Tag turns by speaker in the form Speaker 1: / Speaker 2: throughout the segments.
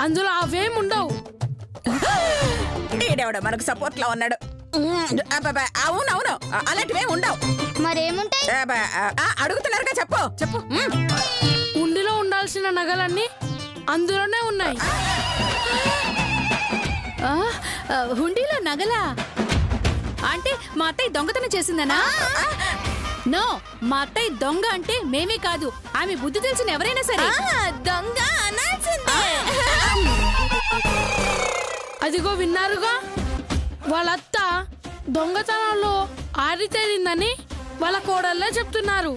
Speaker 1: అందులో అవేముండవు.
Speaker 2: ఈడెవడ మనకు సపోర్ట్ లో ఉన్నాడు. అవునవును, అలాంటివే ఉండవు.
Speaker 3: మరేముంటాయి?
Speaker 2: అడుగుతున్నారుగా, చెప్పు చెప్పు.
Speaker 1: ఉండిలో ఉండాల్సిన నగలన్నీ అందులోనే ఉన్నాయి.
Speaker 4: హుండీలో నగలా అంటే మా అత్తయ్య దొంగతనం చేసిందనా? నో, మా అత్తయ్య దొంగ అంటే మేమే కాదు, ఆమె బుద్ధి తెలిసిన ఎవరైనా సరే
Speaker 3: దొంగ అనాల్సిందే.
Speaker 1: అదిగో విన్నారుగా, వాళ్ళ అత్త దొంగతనంలో ఆరితేరిందని వాళ్ళ కోడళ్ళే చెప్తున్నారు.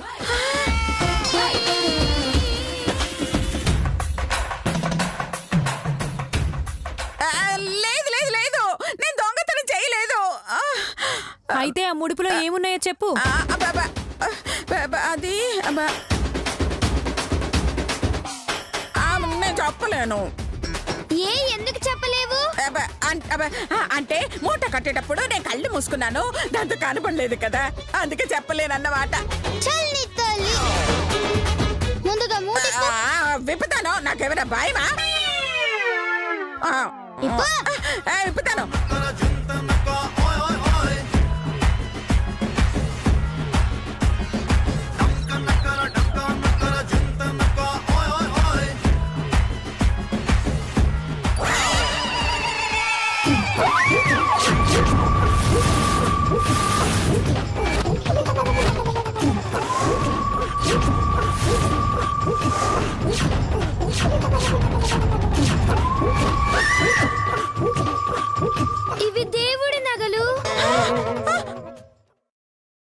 Speaker 2: లేదు లేదు లేదు, నేను దొంగతనం చేయలేదు.
Speaker 4: అయితే ఆ ముడుపులో ఏమున్నాయో చెప్పు.
Speaker 2: అది నేను చెప్పలేను.
Speaker 3: ఎందుకు చెప్పలేవు?
Speaker 2: అంటే మూట కట్టేటప్పుడు నేను కళ్ళు మూసుకున్నాను, దాంతో కనపడలేదు కదా, అందుకే చెప్పలేనన్నమాట.
Speaker 3: ముందుగా మూట
Speaker 2: విప్పుతాను. నాకేమైనా భయమా? విప్పుతాను.
Speaker 3: ఇవి దేవుడి నగలు.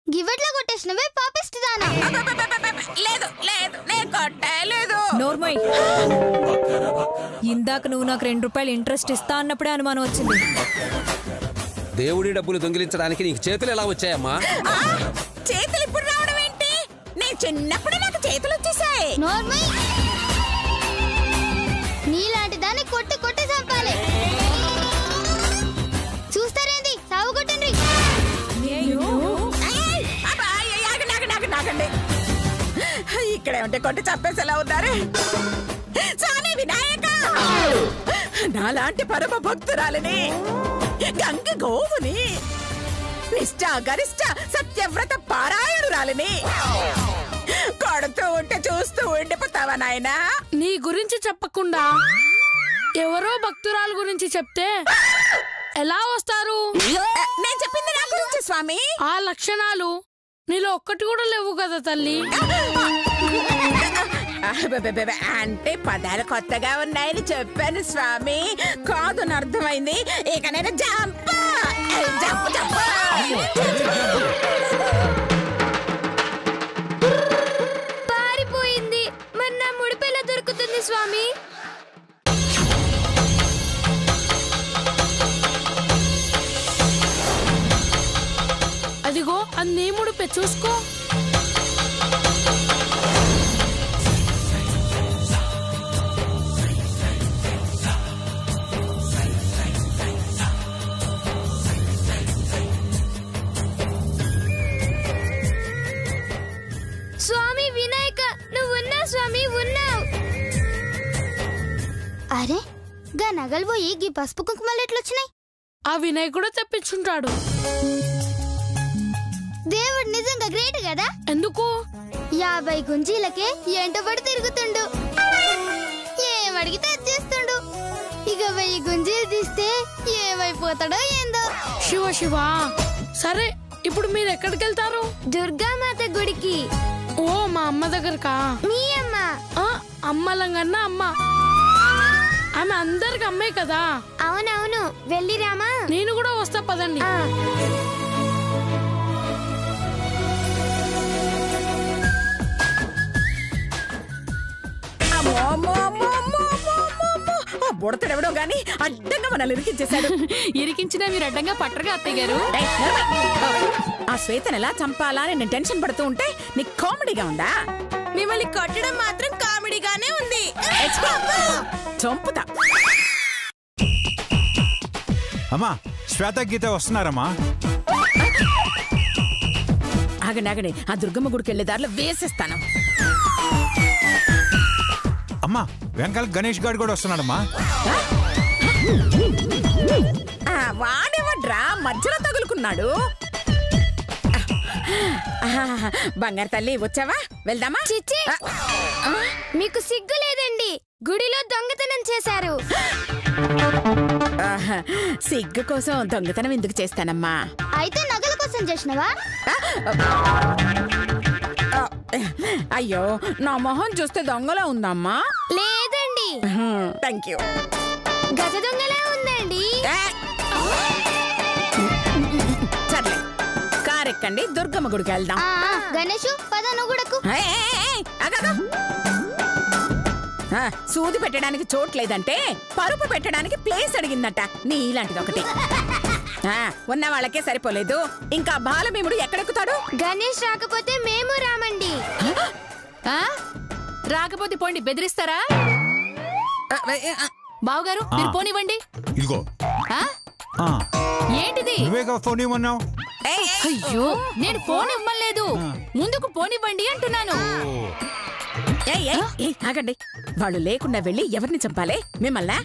Speaker 3: గివెట్లో కొట్టేసినవే పాపిస్తుదానా?
Speaker 2: లేదు లేదు, నేను కొట్టలేదు.
Speaker 4: నోర్మోయ్, ఇందాక నువ్వు నాకు 2 రూపాయలు ఇంట్రెస్ట్ ఇస్తా అన్నప్పుడే అనుమానం వచ్చింది.
Speaker 5: దేవుడి డబ్బులు దొంగిలించడానికి నీకు చేతులు ఎలా వచ్చాయమ్మా?
Speaker 2: చేతులు ఇప్పుడు రావడం ఏంటి? నేను చిన్నప్పుడు నాకు చేతులు వచ్చేసాయి.
Speaker 3: నీలాంటి దాన్ని కొట్టి కొట్టి చంపాలి. చూస్తారేంది? సాగు కొట్టండి.
Speaker 2: ఇక్కడే ఉంటే కొట్టి చంపేసేలా ఉన్నారు. స్వామి వినాయక, నాలాంటి పరమ భక్తురాలని, గంగ గోవుని, నిష్ఠ గరిష్ట సత్యవ్రత పారాయణురాలని కొడుతూ ఉంటే చూస్తూ ఉండిపోతావా నాయనా?
Speaker 1: నీ గురించి చెప్పకుండా ఎవరో భక్తురాలు గురించి చెప్తే ఎలా వస్తారు?
Speaker 2: నేను చెప్పింది నా గురించి స్వామి.
Speaker 1: ఆ లక్షణాలు నీలో ఒక్కటి కూడా లేవు కదా తల్లి.
Speaker 2: అంటే పదాలు కొత్తగా ఉన్నాయని చెప్పాను స్వామి, కాదు అర్థమైంది. ఇక నేను
Speaker 3: పారిపోయింది. మరి నా ముడిపు ఎలా దొరుకుతుంది స్వామి?
Speaker 1: అదిగో అది నీ ముడిపే, చూసుకో.
Speaker 3: స్వామి వినాయక, నువ్వు ఉన్నావు స్వామి, ఉన్నావు. అరే, గా నగలు పోయి గీ పసుపు కుంకుమలు ఎట్లొచ్చినాయి?
Speaker 1: ఆ వినాయకుడు తెప్పించుంటాడు.
Speaker 3: దేవుడు నిజంగా గ్రేట్ కదా.
Speaker 1: ఎందుకు?
Speaker 3: 50 గుంజీలకే ఎంటబడి తిరుగుతుండు. ఏమడిగితే అది చేస్తుండు. ఇక 1000 గుంజీలు తీస్తే ఏమైపోతాడో ఏందో.
Speaker 1: శివ శివ. సరే, ఇప్పుడు మీరు ఎక్కడికి వెళ్తారు?
Speaker 3: దుర్గామాత గుడికి.
Speaker 1: ఓ, మా అమ్మ దగ్గరకా?
Speaker 3: మీ అమ్మ?
Speaker 1: అమ్మలంగన్న అమ్మ. ఆమె అందరికి అమ్మే కదా.
Speaker 3: అవునవును, వెళ్ళిరామా.
Speaker 1: నేను కూడా వస్తా, పదండి.
Speaker 2: బుడతడెవడో గాని అడ్డంగా మనల్ని ఇరికించేశాడు.
Speaker 4: ఇరికించినా మీరు అడ్డంగా పట్టరుగా అత్తయ్య గారు.
Speaker 2: ఆ శ్వేతను ఎలా చంపాలా అని నేను టెన్షన్ పడుతూ ఉంటే నీకు కామెడీగా ఉందా?
Speaker 4: మిమ్మల్ని కొట్టడం మాత్రం కామెడీగానే ఉంది.
Speaker 2: చంపుతా.
Speaker 6: అమ్మా, శ్వేత గీత వస్తున్నారమ్మా.
Speaker 2: ఆగండి ఆగండి, ఆ దుర్గమ్మ గుడికి వెళ్లే దారిలో వేసేస్తాను.
Speaker 6: అమ్మా, వెనకాల గణేష్ గారు కూడా వస్తున్నాడమ్మా.
Speaker 2: వాడేవడ్రా మధ్యలో తగులుకున్నాడు. బంగారు తల్లి వచ్చావా? వెళ్దామా?
Speaker 3: చిచ్చి మీకు సిగ్గు లేదండి, గుడిలో దొంగతనం చేశారు.
Speaker 2: సిగ్గు కోసం దొంగతనం ఎందుకు చేస్తానమ్మా?
Speaker 3: అయితే నగల కోసం చేసినవా?
Speaker 2: అయ్యో నా మొహం చూస్తే దొంగలా ఉందమ్మా.
Speaker 3: లేదండి,
Speaker 2: థ్యాంక్ యూ.
Speaker 3: గజ దొంగలా ఉందండి.
Speaker 2: సర్లే కార్ ఎక్కండి, దుర్గమ్మ గుడికి వెళ్దాం.
Speaker 3: గణేష్ పద నువ్వు కూడాకు.
Speaker 2: సూది పెట్టడానికి చోట్లేదంటే పరుపు పెట్టడానికి ప్లేస్ అడిగిందట. నీ ఇలాంటిది ఒకటి ఉన్న వాళ్ళకే సరిపోలేదు, ఇంకా బాలభీముడు ఎక్కడెక్కుతాడు?
Speaker 3: గణేష్ రాకపోతే మేము రామండి.
Speaker 4: రాకపోతే పోండి, బెదిరిస్తారా? బావగారు మీరు పోనివ్వండి.
Speaker 6: ఇదిగో
Speaker 4: ఏంటిది?
Speaker 6: నువ్వేగా ఫోన్ ఇవ్వన్నావు.
Speaker 4: అయ్యో నేను ఫోన్ ఇవ్వలేదు, ముందుకు పోనివ్వండి అంటున్నాను.
Speaker 2: ఆగండి, వాళ్ళు లేకుండా వెళ్ళి ఎవరిని చంపాలి? మిమ్మల్ని?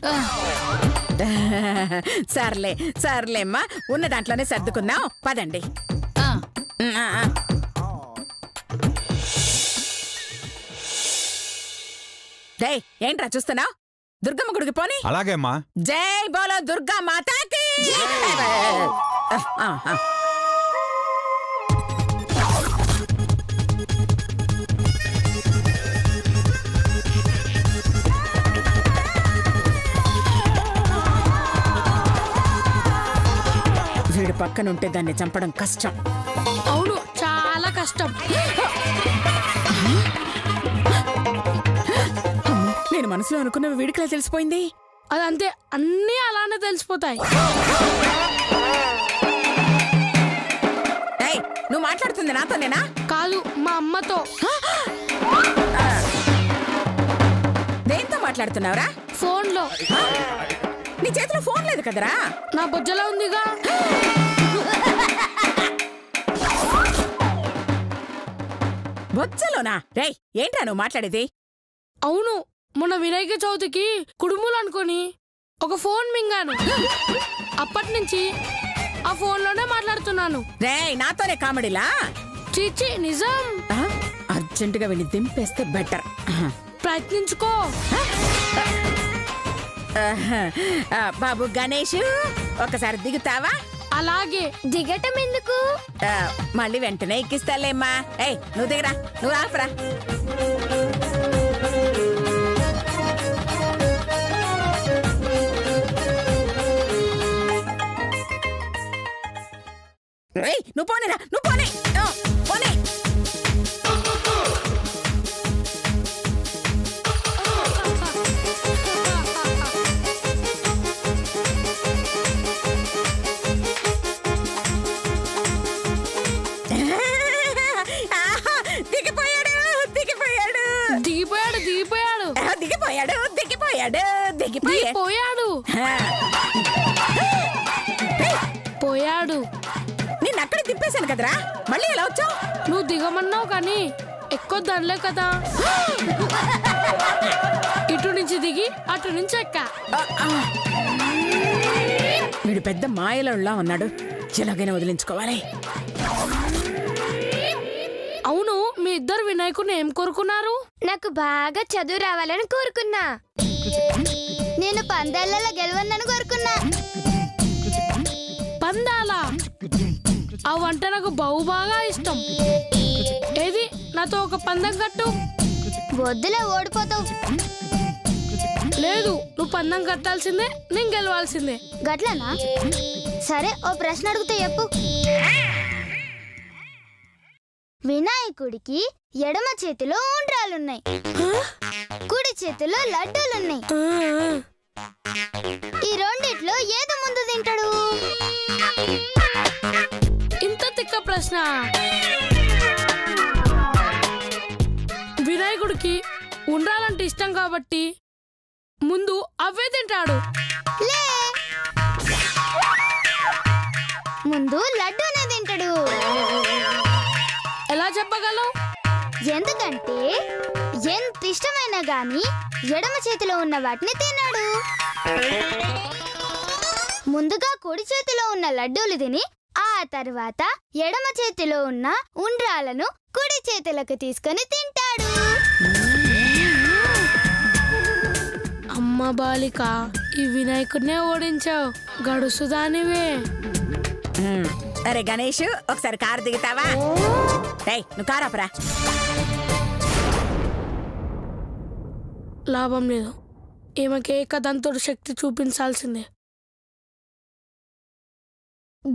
Speaker 2: సర్లే సర్లేమ్మా, ఉన్న దాంట్లోనే సర్దుకుందాం, పదండి. ఏంట్రా చూస్తున్నావు? దుర్గమ్మ గుడికి పోని.
Speaker 6: అలాగే అమ్మా.
Speaker 2: జై బోలో దుర్గా మాతాకి. వీడు పక్కనుంటే దాన్ని చంపడం కష్టం.
Speaker 1: అవును, చాలా కష్టం.
Speaker 2: నేను మనసులో అనుకున్నవి వీడికిలా తెలిసిపోయింది.
Speaker 1: అదంతే, అన్నీ అలానే తెలిసిపోతాయి.
Speaker 2: నువ్వు మాట్లాడుతుంది నాతోనేనా?
Speaker 1: కాదు, మా అమ్మతో.
Speaker 2: దేంతో మాట్లాడుతున్నావురా?
Speaker 1: ఫోన్లో.
Speaker 2: నీ చేతిలో ఫోన్ లేదు కదరా?
Speaker 1: నా బొజ్జలా ఉందిగా.
Speaker 2: బొజ్జలోనా? రేయ్ ఏంట్రా నువ్వు మాట్లాడేది?
Speaker 1: అవును, మొన్న వినాయక చవితికి కుడుములు అనుకొని ఒక ఫోన్ మింగాను. అప్పటి నుంచి ఆ ఫోన్లోనే మాట్లాడుతున్నాను.
Speaker 2: రేయ్ నాతోనే కామెడీలా?
Speaker 1: చీచి నిజం.
Speaker 2: అర్జెంటుగా వెళ్ళి దింపేస్తే బెటర్.
Speaker 1: ప్రయత్నించుకో.
Speaker 2: బాబు గణేష్, ఒకసారి దిగుతావా?
Speaker 3: అలాగే. దిగటం ఎందుకు?
Speaker 2: మళ్ళీ వెంటనే ఎక్కిస్తాలేమ్మా. నువ్వు దిగరా, నువ్వు రాఫరా. నువ్వు పోనేరా, నువ్వు పోనే పోనే. దిగిపోయాడు దిగిపోయాడు
Speaker 1: దిగిపోయాడు దిగిపోయాడు
Speaker 2: దిగిపోయాడు దిగిపోయాడు
Speaker 1: దిగిపోయాడు పోయాడు.
Speaker 2: నేను అక్కడ దింపేశాను కదరా, మళ్ళీ ఎలా వచ్చావు?
Speaker 1: నువ్వు దిగమన్నావు కానీ ఎక్కువ దండలే కదా. ఇటు నుంచి దిగి అటు నుంచి ఎక్కా.
Speaker 2: వీడు పెద్ద మాయలోలా ఉన్నాడు, ఎలాగైనా వదిలించుకోవాలి.
Speaker 1: అవును, మీ ఇద్దరు వినాయకుడిని ఏం కోరుకున్నారు?
Speaker 3: నాకు బాగా చదువు రావాలని కోరుకున్నా. నేను పందాలలో గెలవనని కోరుకున్నా.
Speaker 1: పందాలా? ఆ వంట నాకు బాగా ఇష్టం. ఏది నాతో ఒక పందెం కట్టు.
Speaker 3: వద్దులే, ఓడిపోతావు.
Speaker 1: లేదు, నువ్వు పందెం కట్టాల్సిందే, నేను గెలవాల్సిందే.
Speaker 3: గట్లనా? సరే, ఓ ప్రశ్న అడుగుతా చెప్పు. వినాయకుడికి ఎడమ చేతిలో ఉండ్రాలున్నాయి, కుడి చేతిలో లడ్డూలున్నాయి. ఈ రెండిట్లో ఏది ముందు తింటాడు?
Speaker 1: ఇంత తిక్క ప్రశ్న. వినాయకుడికి ఉండాలంటే ఇష్టం కాబట్టి ముందు అవే తింటాడు.
Speaker 3: లే, ముందు లడ్డూనే తింటాడు.
Speaker 1: ఎలా చెప్పగలవు?
Speaker 3: ఎందుకంటే ఎంత ఇష్టమైనా గాని ఎడమ చేతిలో ఉన్న వాటిని తిన్నాడు. ముందుగా కుడి చేతిలో ఉన్న లడ్డూలు తిని ఆ తర్వాత ఎడమ చేతిలో ఉన్న ఉండ్రాలను కుడి చేతిలోకి తీసుకొని తింటాడు.
Speaker 1: అమ్మ బాలిక, ఈ వినాయకుడినే ఓడించావు, గడుసుదానివే.
Speaker 2: అరే గణేష్, ఒకసారి కారు దిగుతావా? నువ్వు కారాపరా.
Speaker 1: లాభం లేదు, ఈమెకి ఏకదంతుడు శక్తి చూపించాల్సిందే.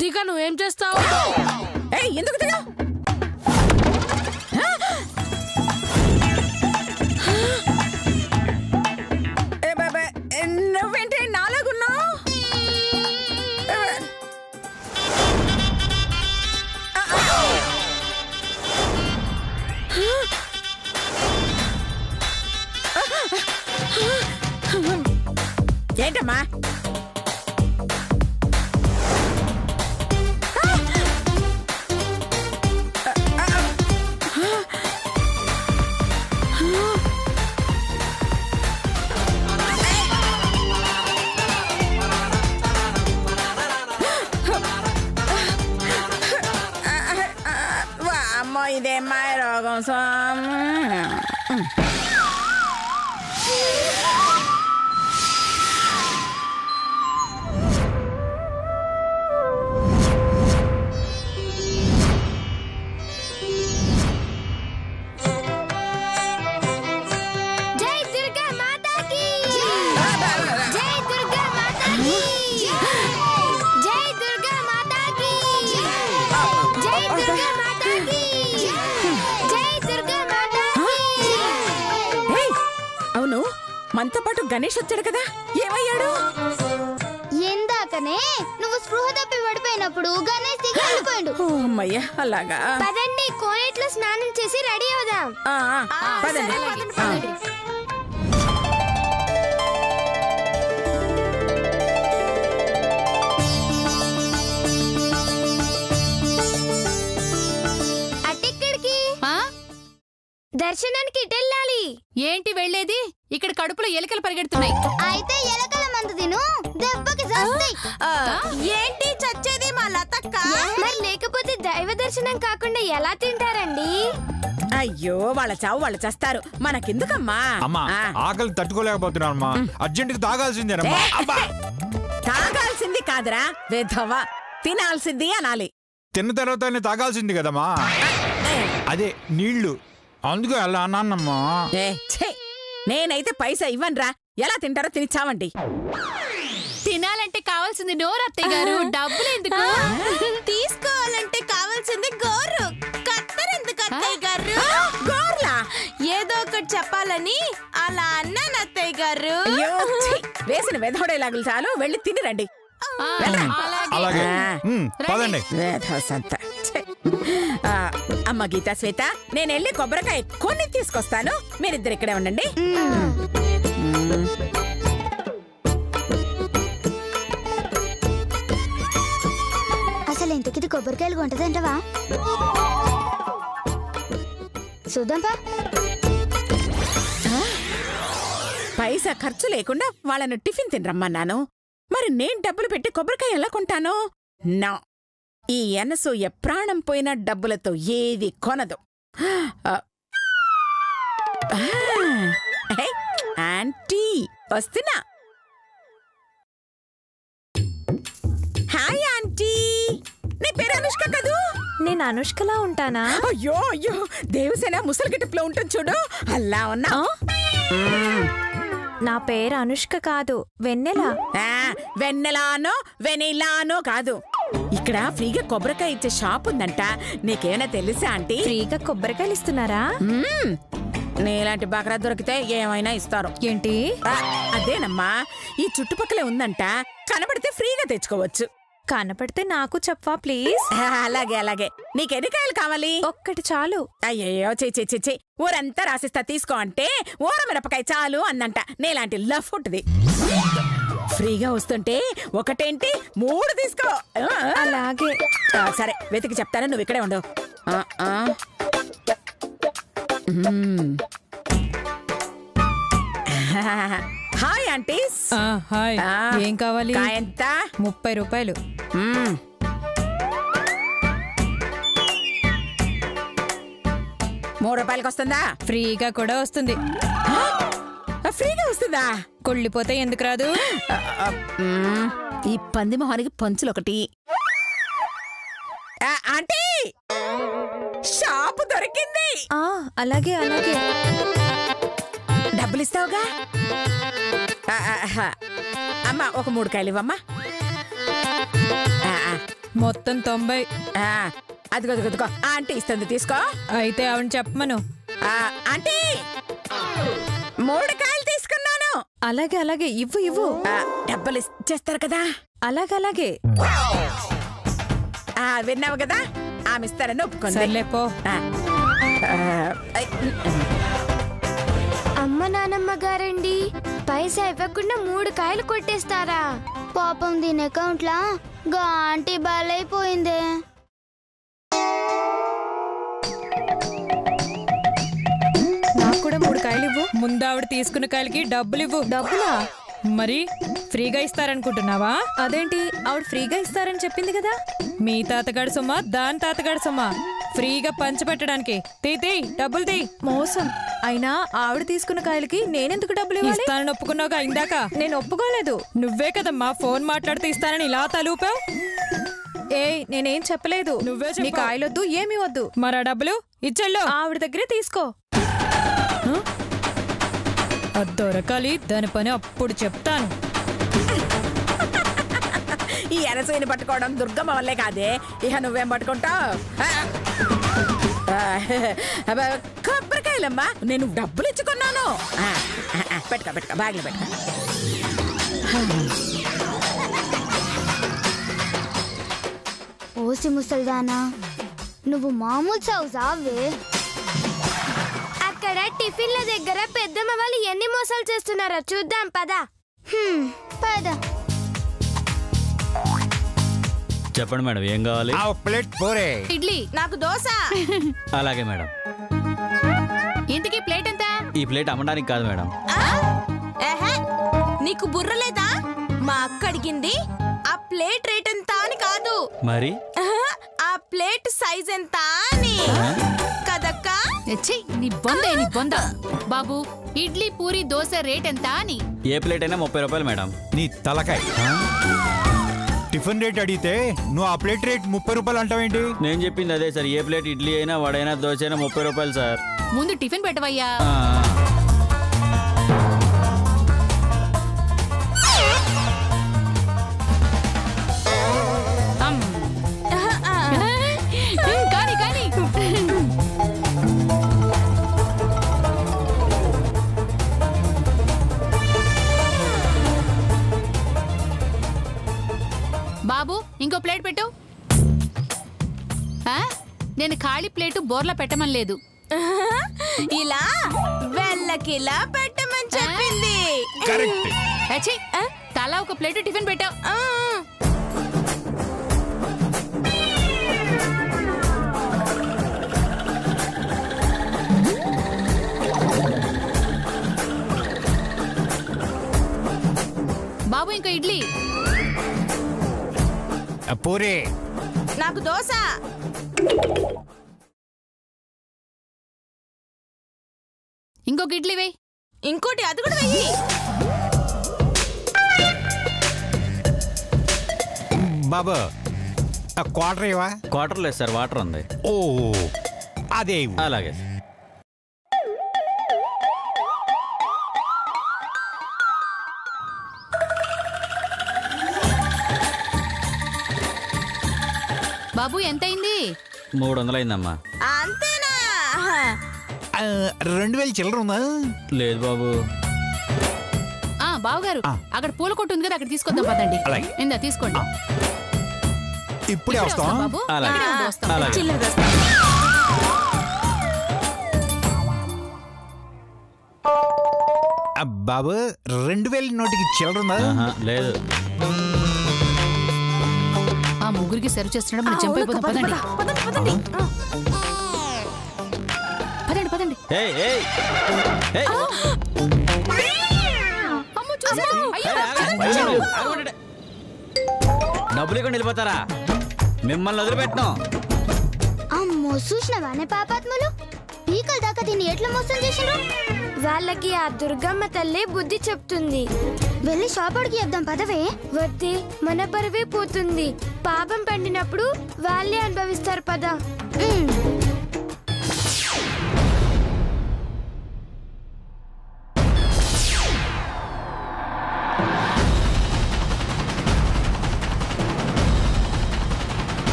Speaker 1: దిగ, నువ్వేం చేస్తావు?
Speaker 2: ఎందుకు దిగా? నువ్వేంటి నాలాగున్నావు? ఏంటమ్మా? అమ్మో, ఇదే మాయ రోగం స్వామి. అవును, మనతో పాటు గణేష్ వచ్చాడు కదా, ఏమయ్యాడు?
Speaker 3: ఎందాకనే నువ్వు స్పృహ తప్పి పడిపోయినప్పుడు గణేష్ దిగి వెళ్ళిపోయాడు.
Speaker 2: అమ్మయ్యా, అలాగా.
Speaker 3: పదండి, కోనేట్లో స్నానం చేసి రెడీ అవుదాం.
Speaker 2: పదండి.
Speaker 3: దర్శనానికి ఇటెళ్ళాలి.
Speaker 4: ఏంటి వెళ్ళేది? ఇక్కడ కడుపులో ఎలుకలు పరిగెడుతున్నాయి.
Speaker 3: అయితే ఎలకల మందు తిను, దెబ్బకి చస్తాయి.
Speaker 2: ఏంటి చచ్చేది మా లతక్క?
Speaker 3: మరి లేకపోతే దైవ దర్శనం కాకుండా ఎలా తింటారండి?
Speaker 2: అయ్యో, వాళ్ళ చావు వాళ్ళు చేస్తారు, మనకెందుకమ్మా?
Speaker 6: అమ్మా, ఆకలి తట్టుకోలేకపోతున్నానమ్మా, అర్జెంట్ తాగాల్సిందేనమ్మా.
Speaker 2: తాగాల్సింది కాదురా వెధవా, తినాల్సింది అనాలి.
Speaker 6: తిన్న తర్వాత తాగాల్సింది కదమ్మా, అదే నీళ్లు, అందుకే అలా అన్నానమ్మా.
Speaker 2: నేనైతే పైసా ఇవ్వనురా, ఎలా తింటారో తినిచ్చావండి.
Speaker 4: తినాలంటే కావాల్సింది నోరు అత్తయ్య గారు, డబ్బులు ఎందుకు?
Speaker 7: తీసుకోవాలంటే కావాల్సింది గోరు, కత్తరెందుకు అత్తయ్య గారు?
Speaker 2: గోర్లా?
Speaker 7: ఏదో ఒకటి చెప్పాలని అలా అన్నాను అత్తయ్య గారు.
Speaker 2: వేసిన వెధోడేలాగులు చాలు, వెళ్ళి తినిరండి.
Speaker 6: అలాగే, పదండి.
Speaker 2: అమ్మ గీతా, శ్వేత, నేను వెళ్ళి కొబ్బరికాయ కొన్ని తీసుకొస్తాను, మీరిద్దరు ఇక్కడే ఉండండి.
Speaker 3: అసలు ఇంతకిది కొబ్బరికాయలు కొంటదంటవా? చూద్దాంపా.
Speaker 2: పైసా ఖర్చు లేకుండా వాళ్ళను టిఫిన్ తినరమ్మన్నాను, మరి నేను డబ్బులు పెట్టి కొబ్బరికాయ ఎలా కొంటాను? నా ఈ అనసూయ ప్రాణం పోయిన డబ్బులతో ఏది కొనదు. ఆంటీ వస్తున్నా. హాయ్ ఆంటీ, నీ పేరు అనుష్క కదూ?
Speaker 7: నేను అనుష్కలా ఉంటానా?
Speaker 2: అయ్యో అయ్యో, దేవసేన ముసలిగిట్టులో ఉంటుంది చూడు, అలా ఉన్నా.
Speaker 7: నా పేరు అనుష్క కాదు, వెన్నెల.
Speaker 2: వెన్నెలానో వెనిలానో కాదు, ఇక్కడ ఫ్రీగా కొబ్బరికాయ ఇచ్చే షాప్ ఉందంట, నీకేమైనా తెలుసా ఆంటీ?
Speaker 7: ఫ్రీగా కొబ్బరికాయలు ఇస్తున్నారా?
Speaker 2: నీలాంటి బకరా దొరికితే ఏమైనా ఇస్తారు.
Speaker 7: ఏంటి?
Speaker 2: అదేనమ్మా, ఈ చుట్టుపక్కలే ఉందంట, కనబడితే ఫ్రీగా తెచ్చుకోవచ్చు.
Speaker 7: కనపడితే నాకు చెప్పవా ప్లీజ్?
Speaker 2: అలాగే అలాగే. నీకెన్ని కాయలు కావాలి?
Speaker 7: ఒక్కటి చాలు.
Speaker 2: అయ్యయ్యో, చెచ్చి ఊరంతా రాసిస్తా తీసుకో అంటే ఊర మిరపకాయ చాలు అందంట. నీలాంటి లఫ్ ఉంటుంది. ఫ్రీగా వస్తుంటే ఒకటేంటి 3 తీసుకో.
Speaker 7: అలాగే.
Speaker 2: సరే, వెతికి చెప్తాను, నువ్వు ఇక్కడే ఉండవు. Hi aunties.
Speaker 8: హాయ్. ఏం కావాలి?
Speaker 2: కాయ ఎంత?
Speaker 8: 30 రూపాయలు.
Speaker 2: ₹3 వస్తుందా?
Speaker 8: ఫ్రీగా కూడా వస్తుంది.
Speaker 2: ఫ్రీగా వస్తుందా?
Speaker 8: కొళ్ళిపోతే ఎందుకు రాదు?
Speaker 2: ఈ పంది మొహానికి పంచులు ఒకటి. ఆంటీ, షాపు దొరికింది.
Speaker 8: అలాగే అలాగే.
Speaker 2: డబ్బులు ఇస్తావుగా? అమ్మా ఒక 3 కాయలు ఇవ్వమ్మా.
Speaker 8: మొత్తం 90.
Speaker 2: అదిగో ఆంటీ ఇస్తుంది, తీసుకో.
Speaker 8: అయితే ఆవిడ చెప్పమను.
Speaker 2: ఆంటీ 3 కాయలు తీసుకున్నాను.
Speaker 8: అలాగే అలాగే, ఇవ్వు ఇవ్వు.
Speaker 2: డబ్బులు ఇచ్చేస్తారు కదా?
Speaker 8: అలాగే.
Speaker 2: విన్నావు కదా, ఆమె ఇస్తారని ఒప్పుకుంది.
Speaker 8: సర్లేపో.
Speaker 3: అమ్మ నానమ్మ గారండి, పైసా ఇవ్వకుండా 3 కాయలు కొట్టేస్తారా? పాపం దీని అకౌంట్లా ఆంటీ బాలైపోయిందే.
Speaker 8: నాకు కూడా 3 కాయలు ఇవ్వు. ముందు ఆవిడ తీసుకున్న కాయలకి డబ్బులు ఇవ్వు.
Speaker 4: డబ్బులా?
Speaker 8: మరి ఫ్రీగా ఇస్తారనుకుంటున్నావా?
Speaker 4: అదేంటి, ఆవిడ ఫ్రీగా ఇస్తారని చెప్పింది కదా.
Speaker 8: మీ తాతగాడు సొమ్మా, దాని తాతగాడు సొమ్మా, ఫ్రీగా పంచిపెట్టడానికి. తీ డబ్బులు తీ.
Speaker 4: మోసం. అయినా ఆవిడ తీసుకున్న కాయలకి నేనెందుకు డబ్బులు ఇవ్వాలి?
Speaker 8: ఇస్తానని ఒప్పుకున్నావుగా ఇందాక.
Speaker 4: నేను ఒప్పుకోలేదు.
Speaker 8: నువ్వే కదమ్మా ఫోన్ మాట్లాడితే ఇస్తానని ఇలా తలూపావు.
Speaker 4: నేనేం చెప్పలేదు.
Speaker 8: నువ్వే
Speaker 4: నీ కాయలొద్దు, ఏమీ వద్దు.
Speaker 8: మరా డబ్బులు ఇచ్చెళ్ళు.
Speaker 4: ఆవిడ దగ్గరే తీసుకో.
Speaker 8: అది దొరకాలి, దాని పని అప్పుడు చెప్తాను.
Speaker 2: ఈ ఎనసూయిని పట్టుకోవడం దుర్గమ్మ వల్లే కాదే, ఇక నువ్వేం పట్టుకుంటావు? కొబ్బరికాయలమ్మా, నేను డబ్బులు ఇచ్చుకున్నాను. పెట్టుకో బ్యాగ్లో పెట్టుకో.
Speaker 3: ఓసి ముసల్దానా, నువ్వు మామూలు సావే. అక్కడ టిఫిన్ల దగ్గర పెద్దమ్మ వాళ్ళు ఎన్ని మోసాలు చేస్తున్నారో చూద్దాం పదా. పద.
Speaker 9: చెప్పండి మేడం, ఏం కావాలి?
Speaker 6: ప్లేట్ పోరే.
Speaker 7: ఇడ్లీ. నాకు దోశ.
Speaker 9: అలాగే మేడం.
Speaker 4: ఇంతకీ ప్లేట్ ఎంత?
Speaker 9: ఈ ప్లేట్ అమ్మడానికి కాదు మేడం.
Speaker 7: నీకు బుర్ర లేదా? మా అక్క అడిగింది ఆ ప్లేట్ రేట్ ఎంత అని కాదు,
Speaker 9: మరి
Speaker 7: ఆ ప్లేట్ సైజ్ ఎంత అని కదక్కా.
Speaker 4: నీ బొంద. బాబు, ఇడ్లీ పూరి దోశ రేట్ ఎంత అని.
Speaker 9: ఏ ప్లేట్ అయినా 30 రూపాయలు మేడం.
Speaker 6: నీ తలకాయ. టిఫిన్ రేట్ అడిగితే నువ్వు ఆ ప్లేట్ రేట్ 30 రూపాయలు అంటావేంటి?
Speaker 9: నేను చెప్పింది అదే సార్. ఏ ప్లేట్ ఇడ్లీ అయినా వడైనా దోశ అయినా 30 రూపాయలు సార్.
Speaker 4: ముందు టిఫిన్ పెట్టవయ్యా. కానీ బాబు, ఇంకో ప్లేట్ పెట్టు. నేను ఖాళీ ప్లేటు బోర్లా పెట్టమని లేదు,
Speaker 7: ఇలా వెళ్ళకిలా పెట్టమని చెప్పింది.
Speaker 4: తలా ఒక ప్లేటు టిఫిన్ పెట్టావు. బాబు, ఇంకో ఇడ్లీ.
Speaker 6: పూరే.
Speaker 7: నాకు దోశ.
Speaker 4: ఇంకొక ఇడ్లీ వేయి.
Speaker 7: ఇంకోటి అది కూడా వెయ్యి.
Speaker 6: బాబా, క్వార్టర్ ఇవా?
Speaker 9: క్వార్టర్ లేదు సార్, వాటర్ ఉంది.
Speaker 6: ఓ అదే.
Speaker 9: అలాగే.
Speaker 4: బాబు, ఎంతైంది?
Speaker 9: 300 అయిందమ్మా.
Speaker 7: అంతేనా?
Speaker 6: 2000 చిల్లర ఉందా?
Speaker 9: లేదు బాబు.
Speaker 4: బావగారు, అక్కడ పూల కొట్టు ఉంది కదా, అక్కడ తీసుకొద్దాం పదండి. ఇందా తీసుకోండి.
Speaker 6: ఇప్పుడే వస్తాం
Speaker 4: బాబు.
Speaker 6: బాబు, 2000 నోటికి చిల్లర ఉందా?
Speaker 9: లేదు.
Speaker 4: ఆ ముగ్గురికి సర్వ్ చేస్తున్నాడు, మనం జంప్ అయిపోతాం. పదండి పదండి పదండి.
Speaker 9: డబ్బులు ఇక్కడ వెళ్ళిపోతారా? మిమ్మల్ని వదిలిపెట్టాం.
Speaker 3: అమ్మో చూసినవానే పాపాత్ములు పీకల దాకా దీన్ని ఎట్లా మోసం చేసిండ్రు.
Speaker 10: వాళ్ళకి ఆ దుర్గమ్మ తల్లి బుద్ధి చెప్తుంది.
Speaker 3: వెళ్ళి షాపుడికి చెప్దాం పదవే.
Speaker 10: వద్దే, మన పరువే పోతుంది. పాపం పండినప్పుడు వాళ్ళే అనుభవిస్తారు పద.